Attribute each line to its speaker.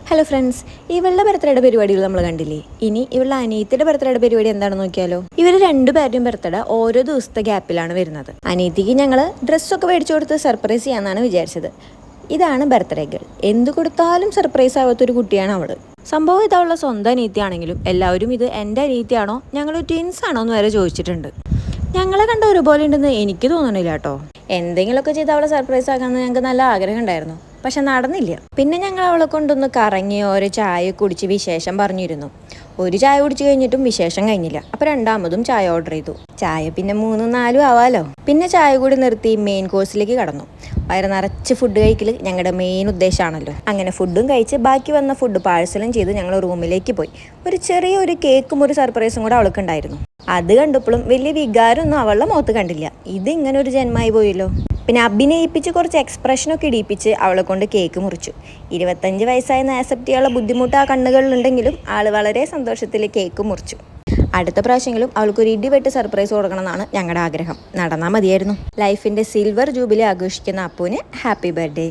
Speaker 1: Hello friends, ഇവളുടെ ബർത്ത്ഡേയുടെ പരിപാടികൾ നമ്മൾ കണ്ടില്ലേ. ഇനി ഇവളുടെ അനിയത്തിയുടെ ബർത്ത്ഡേയുടെ പരിപാടി എന്താണെന്ന് നോക്കിയാലോ. ഇവർ രണ്ടുപേരുടെയും ബർത്ത്ഡേ ഓരോ ദിവസത്തെ ഗ്യാപ്പിലാണ് വരുന്നത്. അനിയത്തിക്ക് ഞങ്ങൾ ഡ്രസ്സൊക്കെ മേടിച്ചു കൊടുത്ത് സർപ്രൈസ് ചെയ്യാമെന്നാണ് വിചാരിച്ചത്. ഇതാണ് ബർത്ത്ഡേ ഗേൾ. എന്ത് കൊടുത്താലും സർപ്രൈസ് ആവാത്തൊരു കുട്ടിയാണ് അവൾ. സംഭവം ഇതവളുടെ സ്വന്തം അനിയത്തിയാണെങ്കിലും എല്ലാവരും ഇത് എൻ്റെ അനിയത്തിയാണോ, ഞങ്ങൾ ട്വിൻസ് ആണോ എന്ന് വരെ ചോദിച്ചിട്ടുണ്ട്. ഞങ്ങളെ കണ്ട ഒരുപോലെ ഉണ്ടെന്ന് എനിക്ക് തോന്നണില്ല കേട്ടോ. എന്തെങ്കിലുമൊക്കെ ചെയ്ത് അവളെ സർപ്രൈസ് ആക്കാമെന്ന് ഞങ്ങൾക്ക് നല്ല ആഗ്രഹം ഉണ്ടായിരുന്നു, പക്ഷെ നടന്നില്ല. പിന്നെ ഞങ്ങൾ അവളെ കൊണ്ടൊന്ന് കറങ്ങി ഓരോ ചായ കുടിച്ച് വിശേഷം പറഞ്ഞിരുന്നു. ഒരു ചായ കുടിച്ച് കഴിഞ്ഞിട്ടും വിശേഷം കഴിഞ്ഞില്ല. അപ്പോൾ രണ്ടാമതും ചായ ഓർഡർ ചെയ്തു. ചായ പിന്നെ 3-4 ആവാലോ. പിന്നെ ചായ കൂടി നിർത്തി മെയിൻ കോഴ്സിലേക്ക് കടന്നു. വയറ് നിറച്ച് ഫുഡ് കഴിക്കൽ ഞങ്ങളുടെ മെയിൻ ഉദ്ദേശമാണല്ലോ. അങ്ങനെ ഫുഡും കഴിച്ച് ബാക്കി വന്ന ഫുഡ് പാഴ്സലും ചെയ്ത് ഞങ്ങൾ റൂമിലേക്ക് പോയി. ഒരു ചെറിയൊരു കേക്കും ഒരു സർപ്രൈസും കൂടെ അവൾക്കുണ്ടായിരുന്നു. അത് കണ്ടപ്പോഴും വലിയ വികാരമൊന്നും അവളുടെ മുഖത്ത് കണ്ടില്ല. ഇതിങ്ങനെ ഒരു ജന്മമായി പോയല്ലോ. പിന്നെ അഭിനയിപ്പിച്ച് കുറച്ച് എക്സ്പ്രഷനൊക്കെ ഇടിപ്പിച്ച് അവളെ കൊണ്ട് കേക്ക് മുറിച്ചു. 25 വയസ്സായെന്ന് ആക്സെപ്റ്റ് ചെയ്യാനുള്ള ബുദ്ധിമുട്ട് ആ കണ്ണുകളിലുണ്ടെങ്കിലും ആൾ വളരെ സന്തോഷത്തിൽ കേക്ക് മുറിച്ചു. അടുത്ത പ്രാവശ്യമെങ്കിലും അവൾക്കൊരു ഇടിവെട്ട് സർപ്രൈസ് കൊടുക്കണമെന്നാണ് ഞങ്ങളുടെ ആഗ്രഹം. നടന്നാൽ മതിയായിരുന്നു. ലൈഫിൻ്റെ സിൽവർ ജൂബിലി ആഘോഷിക്കുന്ന അപ്പുവിന് ഹാപ്പി ബർത്ത്ഡേ.